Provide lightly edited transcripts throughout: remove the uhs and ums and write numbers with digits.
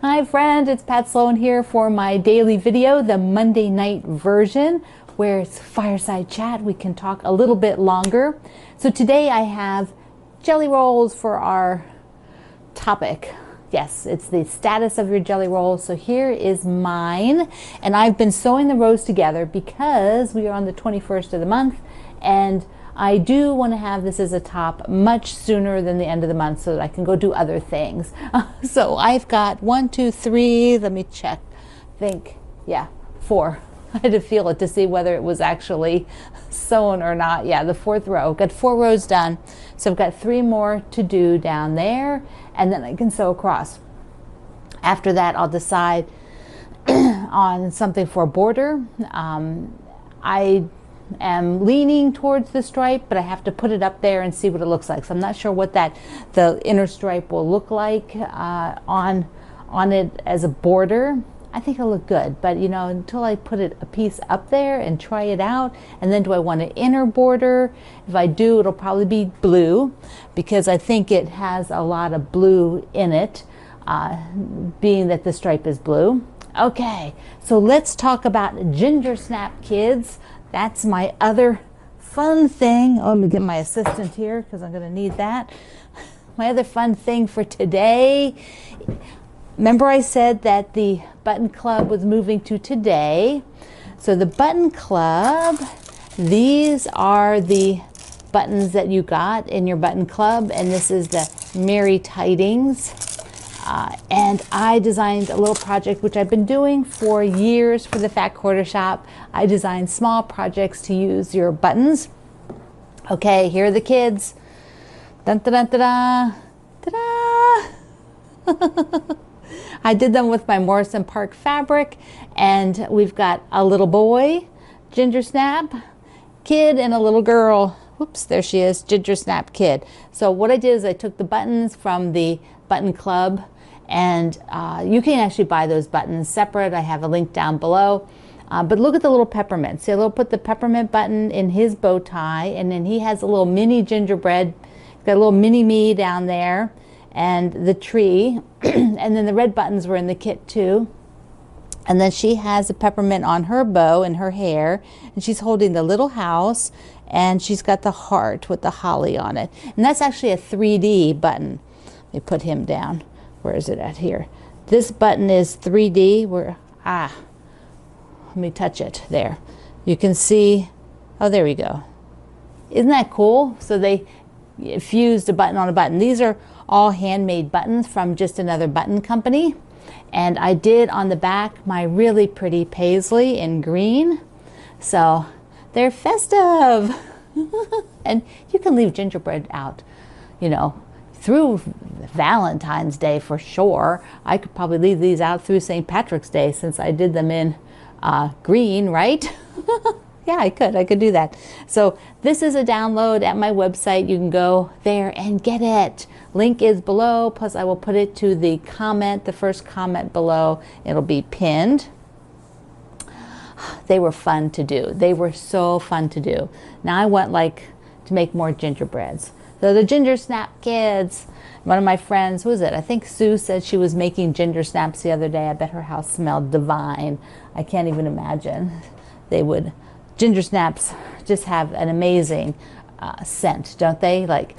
Hi friend, it's Pat Sloan here for my daily video, the Monday night version, where it's fireside chat. We can talk a little bit longer. So today I have jelly rolls for our topic. Yes, it's the status of your jelly rolls. So here is mine, and I've been sewing the rows together because we are on the 21st of the month, and I do want to have this as a top much sooner than the end of the month so that I can go do other things. So I've got 1, 2, 3, let me check, yeah, 4. I had to feel it to see whether it was actually sewn or not. Yeah, the 4th row. Got 4 rows done. So I've got 3 more to do down there, and then I can sew across. After that, I'll decide on something for a border. I am leaning towards the stripe, but I have to put it up there and see what it looks like. So I'm not sure what the inner stripe will look like on it as a border. I think it'll look good, but you know, until I put a piece up there and try it out, and then do I want an inner border? If I do, it'll probably be blue because I think it has a lot of blue in it, being that the stripe is blue. Okay, so let's talk about Gingersnap, kids. That's my other fun thing. Oh, let me get my assistant here because I'm going to need that. My other fun thing for today. Remember I said that the button club was moving to today. So the button club, these are the buttons that you got in your button club, and this is the Merry Tidings. And I designed a little project which I've been doing for years for the Fat Quarter Shop. I designed small projects to use your buttons. Okay, here are the kids. Dun, dun, dun, dun, dun, ta-da! I did them with my Morrison Park fabric, and we've got a little boy, Gingersnap, kid, and a little girl. Oops, there she is, Gingersnap kid. So what I did is I took the buttons from the button club, and you can actually buy those buttons separate. I have a link down below. But look at the little peppermint. See, I'll put the peppermint button in his bow tie, and then he has a little mini gingerbread. Got a little mini me down there, and the tree, and then the red buttons were in the kit too. And then she has a peppermint on her bow and her hair, and she's holding the little house, and she's got the heart with the holly on it. And that's actually a 3D button. Let me put him down. Where is it at here? This button is 3D. Let me touch it. There. You can see, oh, there we go. Isn't that cool? So they fused a button on a button. These are all handmade buttons from just another button company. And I did on the back my really pretty paisley in green. So they're festive. And you can leave gingerbread out, you know, through Valentine's Day for sure. I could probably leave these out through St. Patrick's Day since I did them in green, right? Yeah, I could do that. So this is a download at my website. You can go there and get it. Link is below, plus I will put it to the comment, the first comment below. It'll be pinned. They were fun to do. They were so fun to do. Now I want to make more gingerbreads. So the Gingersnap kids, one of my friends, who was it? I think Sue said she was making Gingersnaps the other day. I bet her house smelled divine. I can't even imagine. Gingersnaps just have an amazing scent, don't they? Like,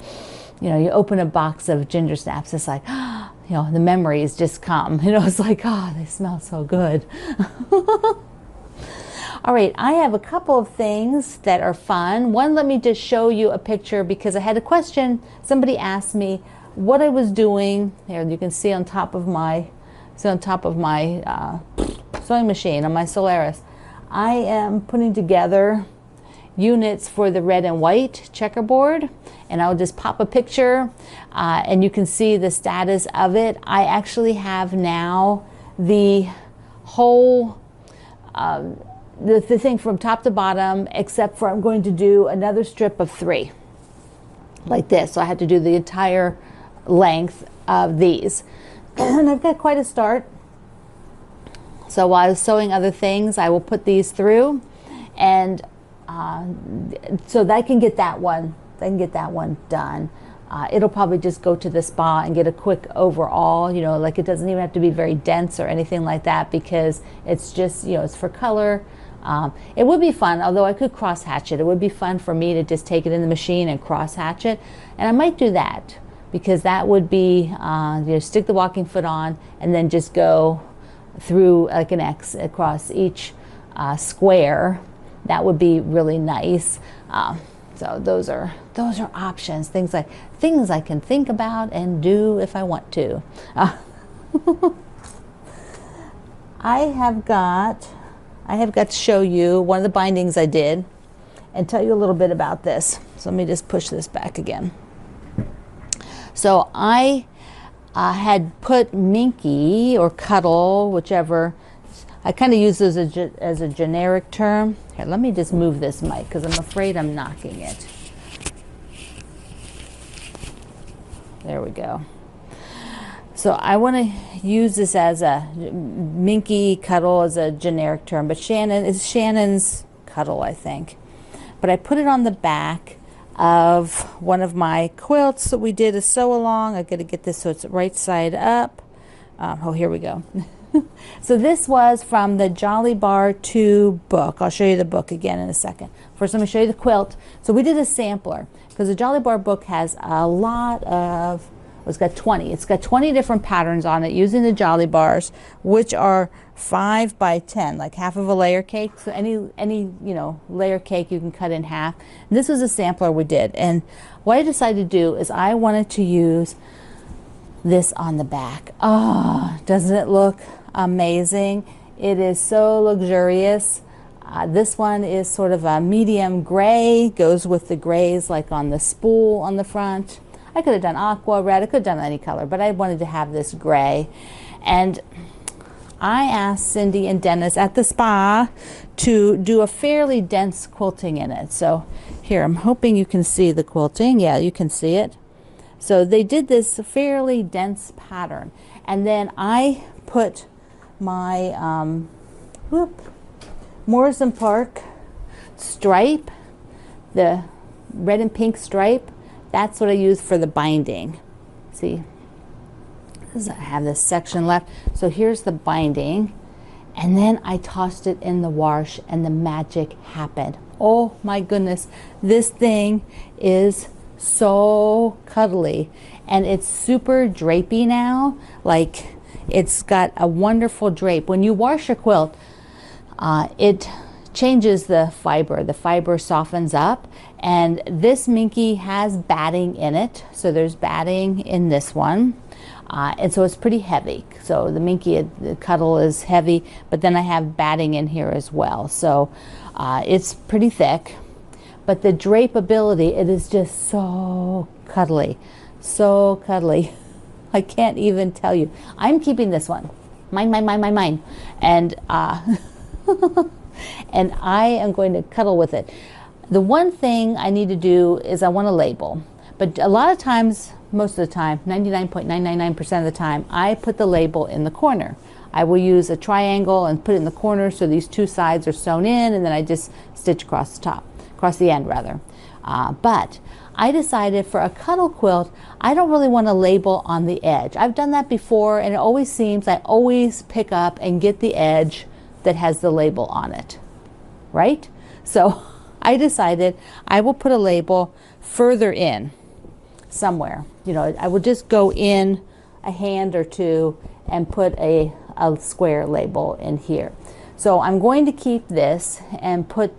you know, you open a box of Gingersnaps, it's like, you know, the memories just come. You know, it's like, oh, they smell so good. All right, I have a couple of things that are fun. One, let me just show you a picture because I had a question. Somebody asked me what I was doing. There, you can see on top of my, sewing machine on my Solaris. I am putting together units for the red and white checkerboard, and I'll just pop a picture and you can see the status of it. I actually have now the whole the thing from top to bottom, except for I'm going to do another strip of 3 like this. So I had to do the entire length of these, and I've got quite a start. So while I was sewing other things, I will put these through, and so that I can get that one done. it'll probably just go to the spa and get a quick overall, you know, like it doesn't even have to be very dense or anything like that, because it's just, you know, it's for color. It would be fun, although I could cross hatch it. It would be fun for me to just take it in the machine and cross hatch it. And I might do that, because that would be, you know, stick the walking foot on and then just go through like an X across each square. That would be really nice. So those are options, things I can think about and do if I want to. I have got to show you one of the bindings I did and tell you a little bit about this. So let me just push this back again. So I had put Minky or Cuddle, whichever. I kind of use this as a generic term. Here, let me just move this mic because I'm afraid I'm knocking it. There we go. So I want to use this as a Minky, Cuddle as a generic term, but Shannon's Cuddle, I think. But I put it on the back of one of my quilts that we did a sew along. I got to get this so it's right side up. Oh, here we go. So this was from the Jolly Bar 2 book. I'll show you the book again in a second. First, let me show you the quilt. So we did a sampler because the Jolly Bar book has a lot of, it's got 20 different patterns on it using the Jolly Bars, which are 5 by 10, like half of a layer cake. So any you know, layer cake you can cut in half. And this was a sampler we did. And what I decided to do is I wanted to use this on the back. Oh, doesn't it look amazing? It is so luxurious. This one is sort of a medium gray, goes with the grays like on the spool on the front. I could have done aqua, red, I could have done any color, but I wanted to have this gray. And I asked Cindy and Dennis at the spa to do a fairly dense quilting in it. So here, I'm hoping you can see the quilting. Yeah, you can see it. So they did this fairly dense pattern. And then I put my Morrison Park stripe, the red and pink stripe. That's what I use for the binding. See, I have this section left. So here's the binding. And then I tossed it in the wash and the magic happened. Oh my goodness, this thing is so cuddly and it's super drapey now. Like, it's got a wonderful drape. When you wash a quilt, it changes the fiber. The fiber softens up, and this Minky has batting in it. So there's batting in this one. And so it's pretty heavy. So the Minky, the Cuddle is heavy, but then I have batting in here as well. So it's pretty thick. But the drapeability, it is just so cuddly. So cuddly. I can't even tell you. I'm keeping this one. Mine. And, and I am going to cuddle with it. The one thing I need to do is I want to label. But a lot of times, most of the time, 99.999% of the time, I put the label in the corner. I will use a triangle and put it in the corner so these two sides are sewn in, and then I just stitch across the top. Across the end rather. But I decided for a cuddle quilt, I don't really want to label on the edge. I've done that before, and it always seems I always pick up and get the edge that has the label on it, right? So I decided I will put a label further in somewhere. You know, I will just go in a hand or two and put a square label in here. So I'm going to keep this and put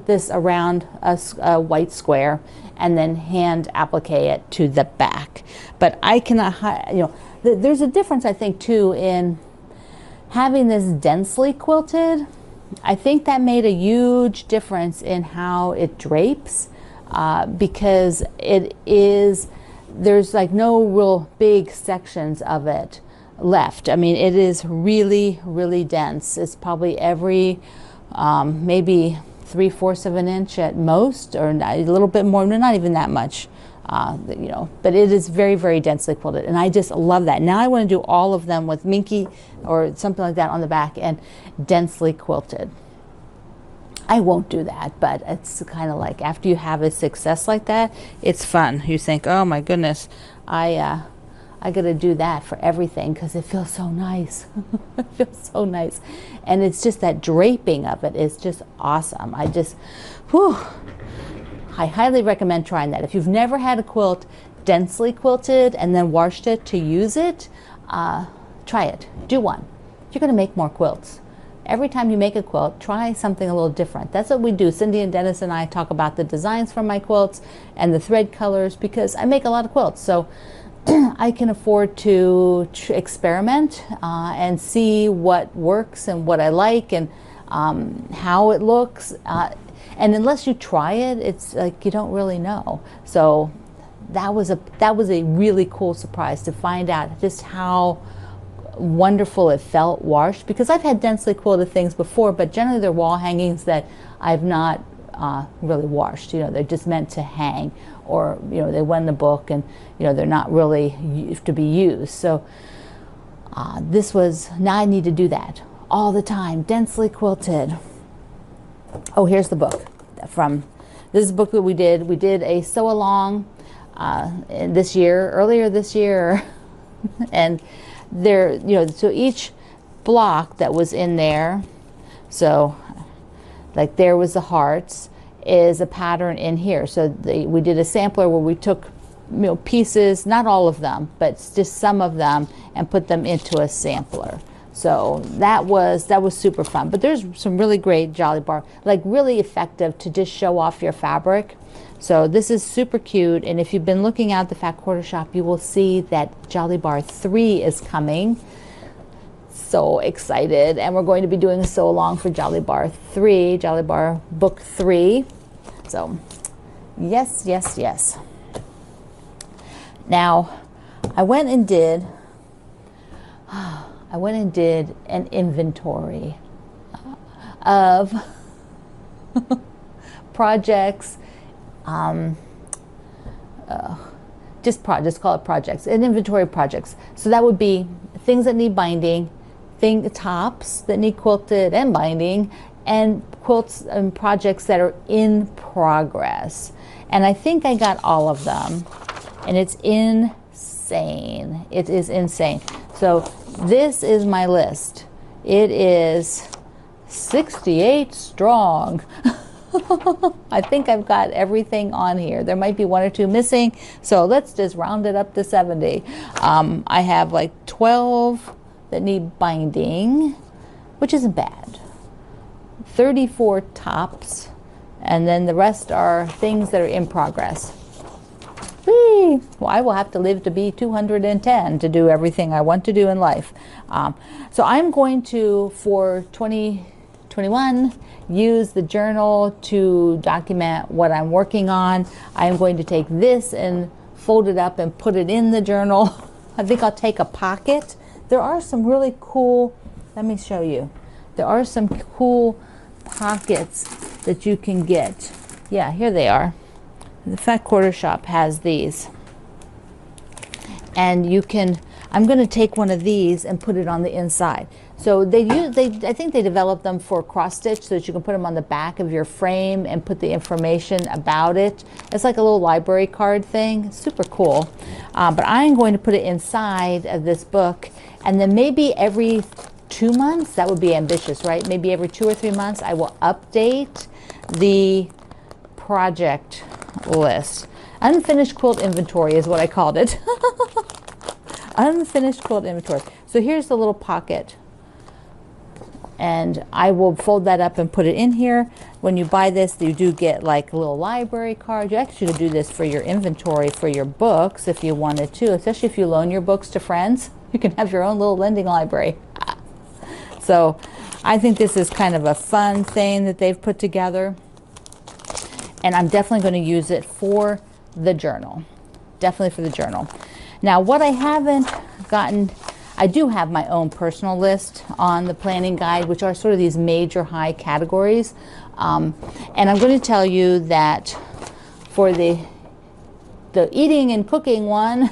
this around a white square and then hand applique it to the back. But I cannot, you know, there's a difference I think too in having this densely quilted. I think that made a huge difference in how it drapes because there's like no real big sections of it left. I mean, it is really, really dense. It's probably every maybe 3/4 of an inch at most, or a little bit more, not even that much, you know, but it is very, very densely quilted, and I just love that. Now I want to do all of them with Minky or something like that on the back and densely quilted. I won't do that, but it's kind of like after you have a success like that, it's fun. You think, oh my goodness, I gotta do that for everything because it feels so nice. It feels so nice. And it's just that draping of it is just awesome. I highly recommend trying that. If you've never had a quilt densely quilted and then washed it to use it, try it. Do one. You're gonna make more quilts. Every time you make a quilt, try something a little different. That's what we do. Cindy and Dennis and I talk about the designs for my quilts and the thread colors because I make a lot of quilts. So I can afford to experiment and see what works and what I like and how it looks. And unless you try it, it's like you don't really know. So that was a really cool surprise to find out just how wonderful it felt washed, because I've had densely quilted things before, but generally they're wall hangings that I've not really washed. You know, they're just meant to hang, or you know, they went in the book and you know, they're not really to be used. So this was, now I need to do that all the time, densely quilted. Oh, here's the book from, this is a book that we did a sew along earlier this year and there, you know, so each block that was in there, so like there was the hearts, is a pattern in here. So we did a sampler where we took, you know, pieces, not all of them, but just some of them, and put them into a sampler. So that was super fun. But there's some really great Jolly Bar, like really effective to just show off your fabric. So this is super cute, and if you've been looking out the Fat Quarter Shop, you will see that Jolly Bar 3 is coming. So excited, and we're going to be doing a sew along for Jolly Bar 3, Jolly Bar Book 3. So yes, yes, yes. Now I went and did an inventory of projects, just call it projects, an inventory of projects. So that would be things that need binding, tops that need quilted and binding, and quilts and projects that are in progress. And I think I got all of them, and it's insane. It is insane. So this is my list. It is 68 strong. I think I've got everything on here. There might be one or two missing, so let's just round it up to 70. I have like 12 that need binding, which isn't bad. 34 tops, and then the rest are things that are in progress. Whee! Well, I will have to live to be 210 to do everything I want to do in life. So I'm going to, for 2021, use the journal to document what I'm working on. I'm going to take this and fold it up and put it in the journal. I think I'll take a pocket. There are some really cool, let me show you. There are some cool pockets that you can get. Yeah, here they are. The Fat Quarter Shop has these. And you can, I'm going to take one of these and put it on the inside. So I think they developed them for cross stitch so that you can put them on the back of your frame and put the information about it. It's like a little library card thing. It's super cool. But I'm going to put it inside of this book, and then maybe every 2 months, that would be ambitious, right? Maybe every 2 or 3 months I will update the project list. Unfinished quilt inventory is what I called it. Unfinished quilt inventory. So here's the little pocket, and I will fold that up and put it in here. When you buy this, you do get like a little library card. You actually could do this for your inventory for your books if you wanted to, especially if you loan your books to friends. You can have your own little lending library. So I think this is kind of a fun thing that they've put together, and I'm definitely going to use it for the journal. Definitely for the journal. Now, what I haven't gotten, I do have my own personal list on the planning guide, which are sort of these major high categories. And I'm going to tell you that for the eating and cooking one,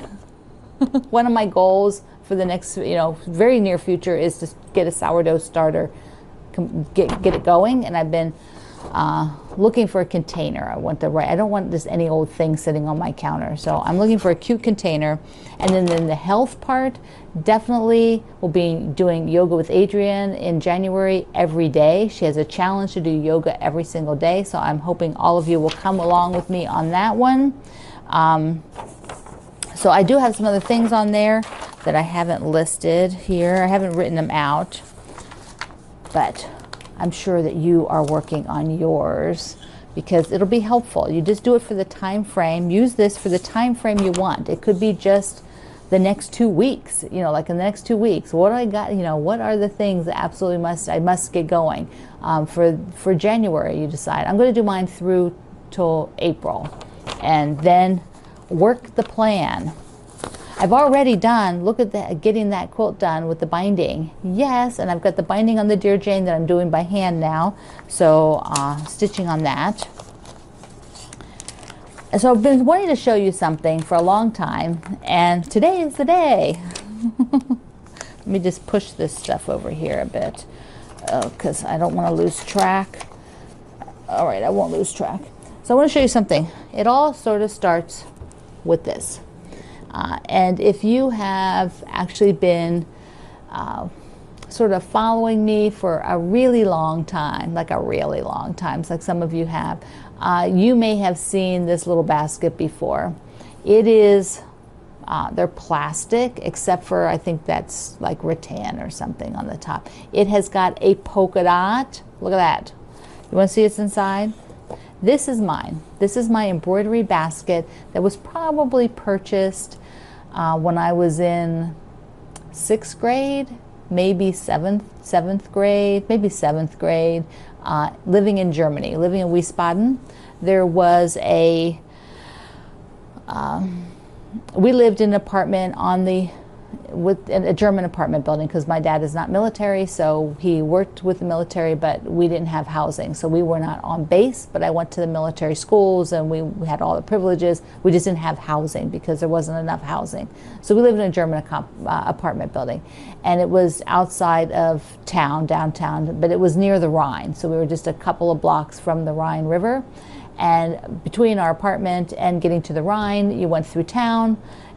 one of my goals for the next, very near future is to get a sourdough starter, get it going. And I've been looking for a container. I don't want just any old thing sitting on my counter. So I'm looking for a cute container. And then the health part, definitely will be doing yoga with Adrienne in January every day. She has a challenge to do yoga every single day. So I'm hoping all of you will come along with me on that one. So I do have some other things on there that I haven't listed here. I haven't written them out, but I'm sure that you are working on yours because it'll be helpful. You just do it for the time frame. Use this for the time frame you want. It could be just the next 2 weeks, you know, like in the next 2 weeks. What do I got, you know, what are the things that absolutely I must get going? For January, you decide. I'm going to do mine through till April, and then work the plan. I've already done, look at that, getting that quilt done with the binding. Yes, and I've got the binding on the Dear Jane that I'm doing by hand now. So stitching on that. And so I've been wanting to show you something for a long time, and today is the day. Let me just push this stuff over here a bit because I don't want to lose track. All right, I won't lose track. So I want to show you something. It all sort of starts with this. And if you have actually been sort of following me for a really long time, like some of you have, you may have seen this little basket before. It is, they're plastic, except for I think that's like rattan or something on the top. It has got a polka dot. Look at that. You want to see what's inside? This is mine. This is my embroidery basket that was probably purchased when I was in 6th grade, maybe seventh grade, maybe 7th grade, living in Germany, living in Wiesbaden. There was we lived in an apartment with a German apartment building because my dad is not military, so he worked with the military, but we didn't have housing. So we were not on base, but I went to the military schools and we had all the privileges. We just didn't have housing because there wasn't enough housing. So we lived in a German apartment building, and it was outside of town, downtown, but it was near the Rhine. So we were just a couple of blocks from the Rhine River. And between our apartment and getting to the Rhine, you went through town,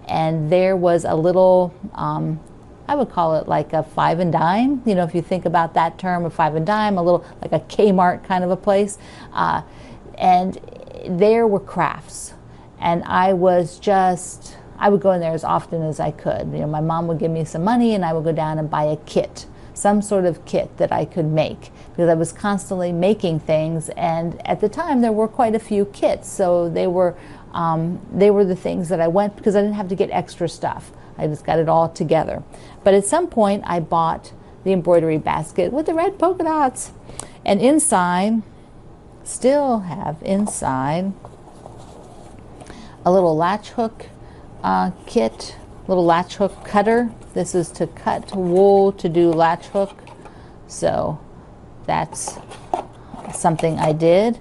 and there was a little, I would call it like a 5 and dime. You know, if you think about that term, a 5 and dime, a little like a Kmart kind of a place. And there were crafts. And I would go in there as often as I could. You know, my mom would give me some money and I would go down and buy a kit, some sort of kit that I could make, because I was constantly making things. And at the time there were quite a few kits. So they were the things that I went, because I didn't have to get extra stuff. I just got it all together. But at some point I bought the embroidery basket with the red polka dots. And inside, still have inside a little latch hook kit, little latch hook cutter. This is to cut wool to do latch hook. So that's something I did.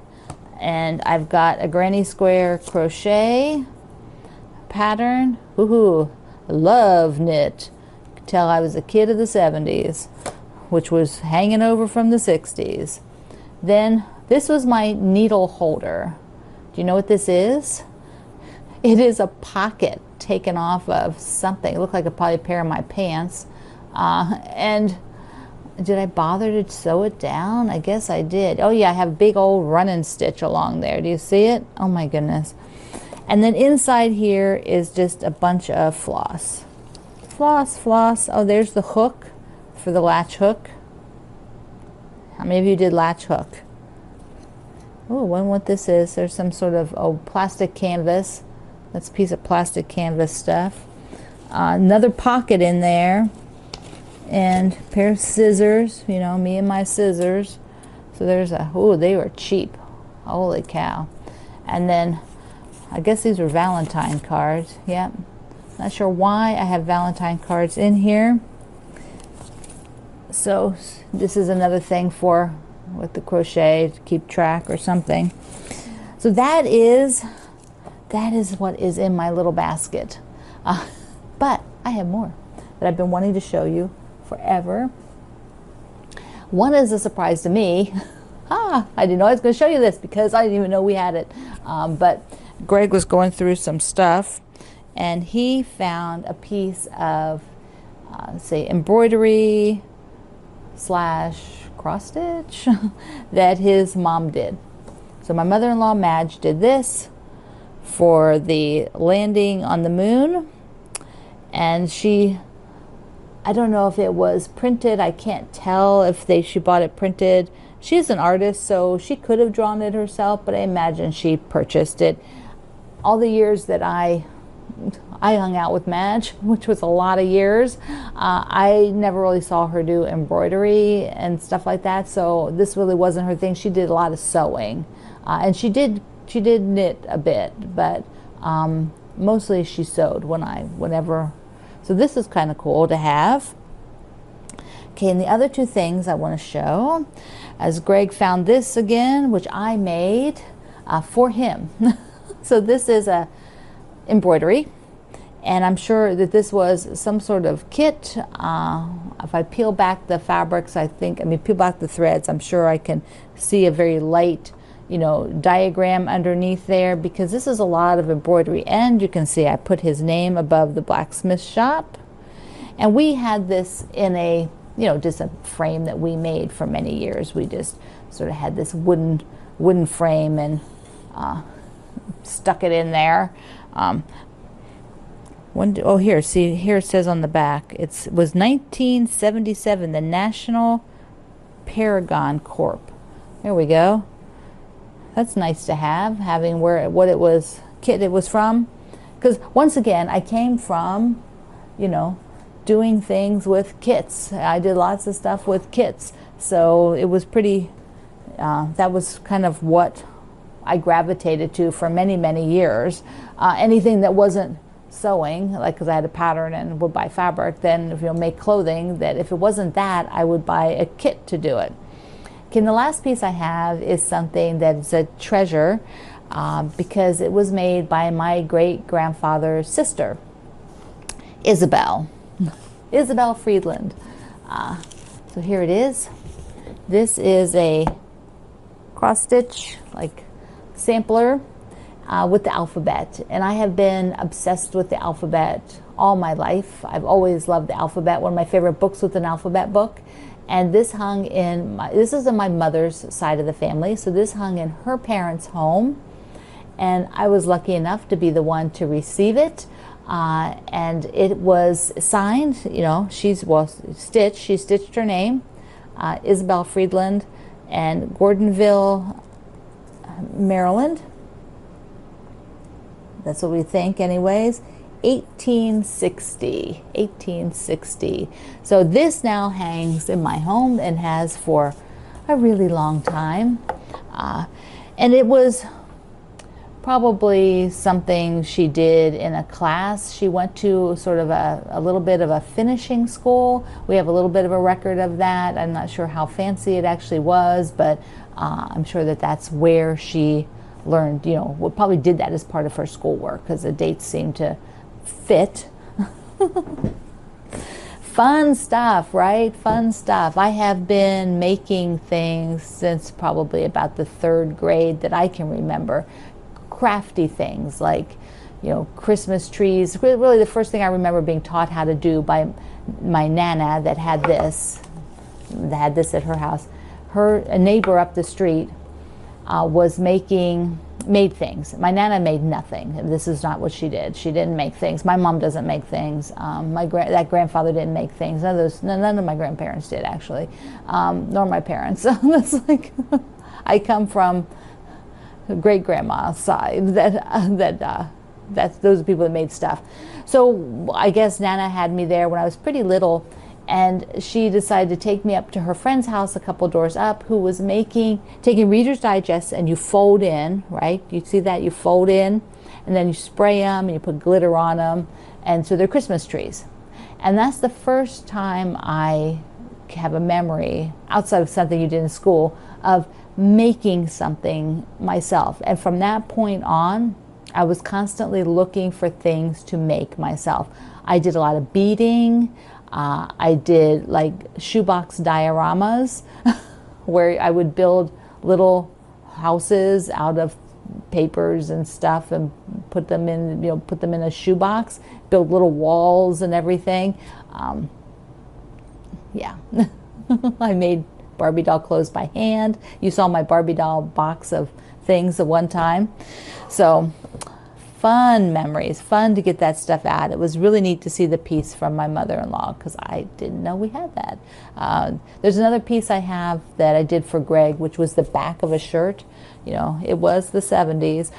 And I've got a granny square crochet pattern. Woohoo! Love knit. You could tell I was a kid of the 70s, which was hanging over from the 60s. Then this was my needle holder. Do you know what this is? It is a pocket taken off of something. It looked like probably a pair of my pants. And did I bother to sew it down? I guess I did. Oh yeah, I have a big old running stitch along there. Do you see it? Oh my goodness. And then inside here is just a bunch of floss. Floss, floss. Oh, there's the hook for the latch hook. How many of you did latch hook? Oh, I wonder what this is. There's some sort of plastic canvas. That's a piece of plastic canvas stuff. Another pocket in there. And a pair of scissors, you know, me and my scissors. So there's they were cheap. Holy cow. And then, I guess these were Valentine cards. Yep. Not sure why I have Valentine cards in here. So this is another thing with the crochet to keep track or something. So that is what is in my little basket. But I have more that I've been wanting to show you forever. One is a surprise to me. I didn't know I was going to show you this because I didn't even know we had it. But Greg was going through some stuff and he found a piece of, say, embroidery slash cross stitch that his mom did. So my mother-in-law Madge did this for the landing on the moon, and I don't know if it was printed. I can't tell if she bought it printed. She's an artist, so she could have drawn it herself, but I imagine she purchased it. All the years that I hung out with Madge, which was a lot of years, I never really saw her do embroidery and stuff like that, so this really wasn't her thing. She did a lot of sewing, and she did knit a bit, but mostly she sewed whenever. So this is kind of cool to have. Okay, and the other two things I want to show, as Greg found this again, which I made for him. So this is a embroidery, and I'm sure that this was some sort of kit. If I peel back the fabrics, peel back the threads, I'm sure I can see a very light, diagram underneath there, because this is a lot of embroidery. And you can see I put his name above the blacksmith shop, and we had this in a just a frame that we made for many years. We just sort of had this wooden frame and stuck it in there. Here it says on the back, it was 1977, the National Paragon Corp. There we go. That's nice to having what it was, kit it was from. Because once again, I came from, doing things with kits. I did lots of stuff with kits. So it was pretty, that was kind of what I gravitated to for many, many years. Anything that wasn't sewing, like, because I had a pattern and would buy fabric, then make clothing, that if it wasn't that, I would buy a kit to do it. Okay, and the last piece I have is something that's a treasure, because it was made by my great-grandfather's sister, Isabel Friedland. So here it is. This is a cross-stitch, like, sampler with the alphabet, and I have been obsessed with the alphabet all my life. I've always loved the alphabet. One of my favorite books was an alphabet book. And this hung this is in my mother's side of the family, so this hung in her parents' home, and I was lucky enough to be the one to receive it, and it was signed, she stitched her name, Isabel Friedland, and Gordonville, Maryland. That's what we think anyways. 1860. So this now hangs in my home and has for a really long time. And it was probably something she did in a class. She went to sort of a little bit of a finishing school. We have a little bit of a record of that. I'm not sure how fancy it actually was, but I'm sure that that's where she learned, probably did that as part of her schoolwork, because the dates seem to fit. Fun stuff, right? Fun stuff. I have been making things since probably about the 3rd grade that I can remember. Crafty things like, Christmas trees. Really the first thing I remember being taught how to do by my Nana that had this at her house. A neighbor up the street made things. My Nana made nothing. This is not what she did. She didn't make things. My mom doesn't make things. That grandfather didn't make things. None of my grandparents did, actually, nor my parents. That's like, I come from great grandma's side. That's those are people that made stuff. So I guess Nana had me there when I was pretty little. And she decided to take me up to her friend's house a couple doors up, who was taking Reader's Digest, and you fold in, right? You see that? You fold in, and then you spray them, and you put glitter on them, and so they're Christmas trees. And that's the first time I have a memory, outside of something you did in school, of making something myself. And from that point on, I was constantly looking for things to make myself. I did a lot of beading. I did like shoebox dioramas where I would build little houses out of papers and stuff and put them in, put them in a shoebox, build little walls and everything. Yeah. I made Barbie doll clothes by hand. You saw my Barbie doll box of things at one time. So fun memories, fun to get that stuff out. It was really neat to see the piece from my mother-in-law because I didn't know we had that. There's another piece I have that I did for Greg, which was the back of a shirt. It was the 70s.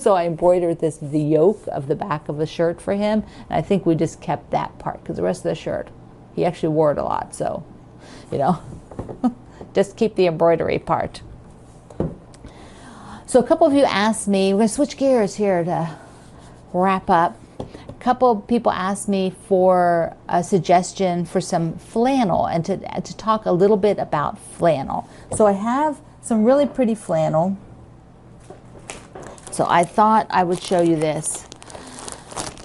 So I embroidered the yoke of the back of a shirt for him. And I think we just kept that part because the rest of the shirt, he actually wore it a lot. So, just keep the embroidery part. So a couple of you asked me, we're going to switch gears here to wrap up. A couple of people asked me for a suggestion for some flannel and to talk a little bit about flannel. So I have some really pretty flannel. So I thought I would show you this.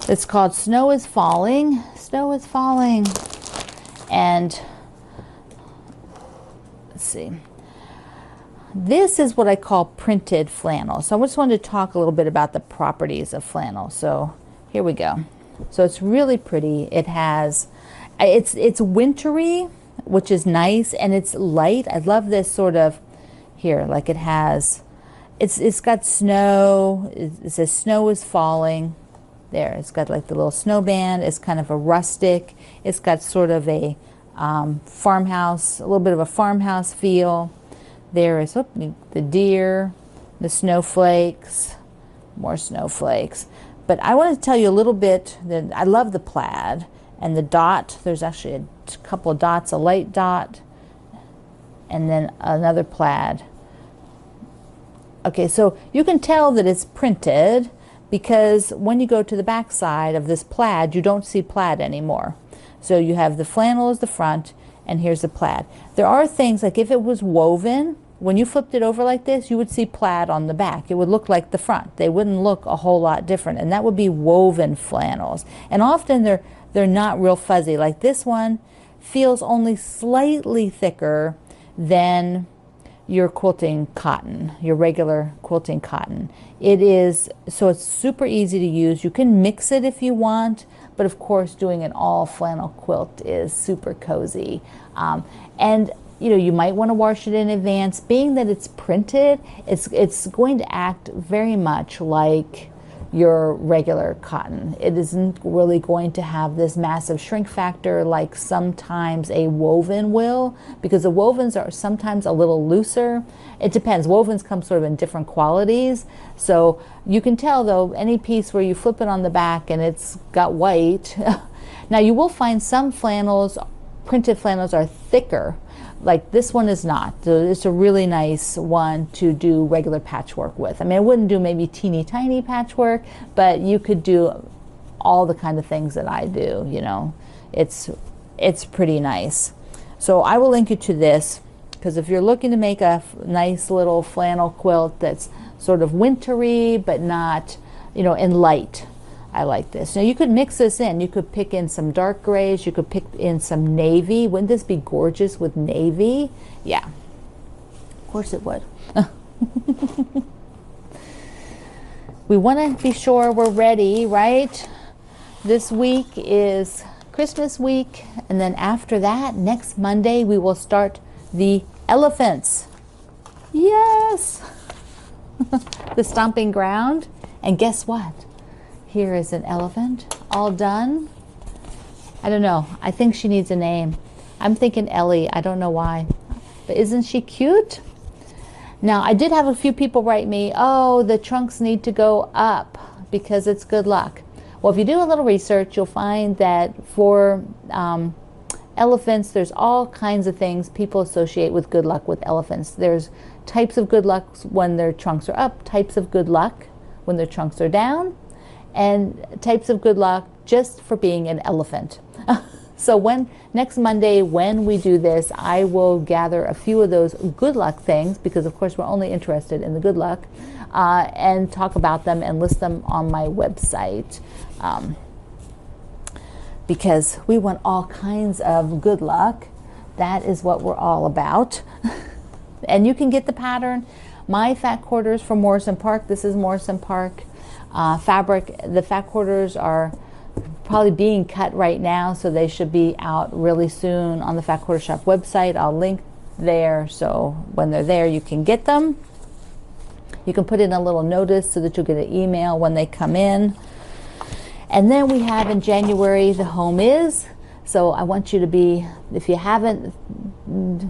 It's called Snow is Falling. Snow is Falling. And let's see. This is what I call printed flannel. So I just wanted to talk a little bit about the properties of flannel. So here we go. So it's really pretty. It has, it's wintry, which is nice, and it's light. I love this sort of, here, like it has, it's got snow. It says snow is falling. There, it's got like the little snowband. It's kind of a rustic. It's got sort of a farmhouse, a little bit of a farmhouse feel. There is the deer, the snowflakes, more snowflakes. But I want to tell you a little bit that I love the plaid and the dot. There's actually a couple of dots, a light dot, and then another plaid. Okay, so you can tell that it's printed because when you go to the back side of this plaid, you don't see plaid anymore. So you have the flannel as the front, and here's the plaid. There are things like if it was woven, when you flipped it over like this, you would see plaid on the back. It would look like the front. They wouldn't look a whole lot different, and that would be woven flannels. And often they're not real fuzzy. Like this one feels only slightly thicker than your quilting cotton, your regular quilting cotton. It is, so it's super easy to use. You can mix it if you want, but of course doing an all flannel quilt is super cozy. And you might want to wash it in advance. Being that it's printed, it's going to act very much like your regular cotton. It isn't really going to have this massive shrink factor like sometimes a woven will, because the wovens are sometimes a little looser. It depends. Wovens come sort of in different qualities. So you can tell though, any piece where you flip it on the back and it's got white. Now you will find some flannels, printed flannels, are thicker. Like this one is not. So it's a really nice one to do regular patchwork with. I mean, I wouldn't do maybe teeny tiny patchwork, but you could do all the kind of things that I do, It's pretty nice. So I will link you to this, because if you're looking to make a nice little flannel quilt that's sort of wintry, but not, in light, I like this. Now you could mix this in. You could pick in some dark grays. You could pick in some navy. Wouldn't this be gorgeous with navy? Yeah, of course it would. We want to be sure we're ready, right? This week is Christmas week, and then after that, next Monday, we will start the elephants. Yes! The stomping ground. And guess what? Here is an elephant, all done. I don't know. I think she needs a name. I'm thinking Ellie. I don't know why. But isn't she cute? Now, I did have a few people write me, oh, the trunks need to go up because it's good luck. Well, if you do a little research, you'll find that for elephants, there's all kinds of things people associate with good luck with elephants. There's types of good luck when their trunks are up, types of good luck when their trunks are down, and types of good luck just for being an elephant. So next Monday when we do this, I will gather a few of those good luck things, because of course we're only interested in the good luck, and talk about them and list them on my website, because we want all kinds of good luck. That is what we're all about. And you can get the pattern. My fat quarters from Morrison Park. This is Morrison Park fabric. The fat quarters are probably being cut right now, so they should be out really soon on the Fat Quarter Shop website. I'll link there, so when they're there you can get them. You can put in a little notice so that you'll get an email when they come in. And then we have in January the home is. So I want you to be, if you haven't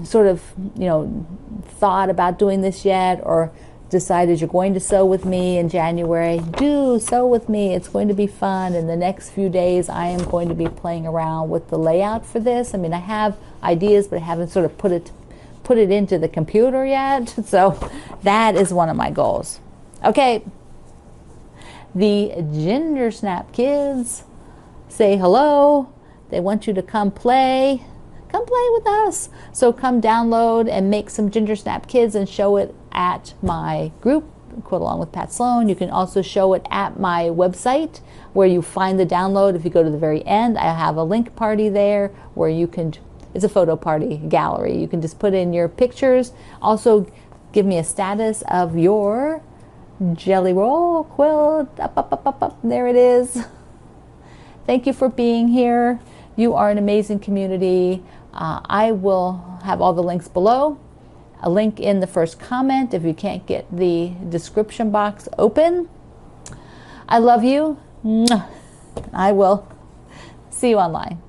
sort of, you know, thought about doing this yet or decided you're going to sew with me in January, do sew with me. It's going to be fun. In the next few days I am going to be playing around with the layout for this. I mean, I have ideas, but I haven't sort of put it into the computer yet. So that is one of my goals. Okay, the Gingersnap kids say hello. They want you to come play with us. So come download and make some Gingersnap kids and show it at my group, Quilt Along with Pat Sloan. You can also show it at my website where you find the download. If you go to the very end, I have a link party there where you can, it's a photo party gallery. You can just put in your pictures. Also give me a status of your jelly roll quilt. Up. There it is. Thank you for being here. You are an amazing community. I will have all the links below. A link in the first comment if you can't get the description box open. I love you. I will see you online.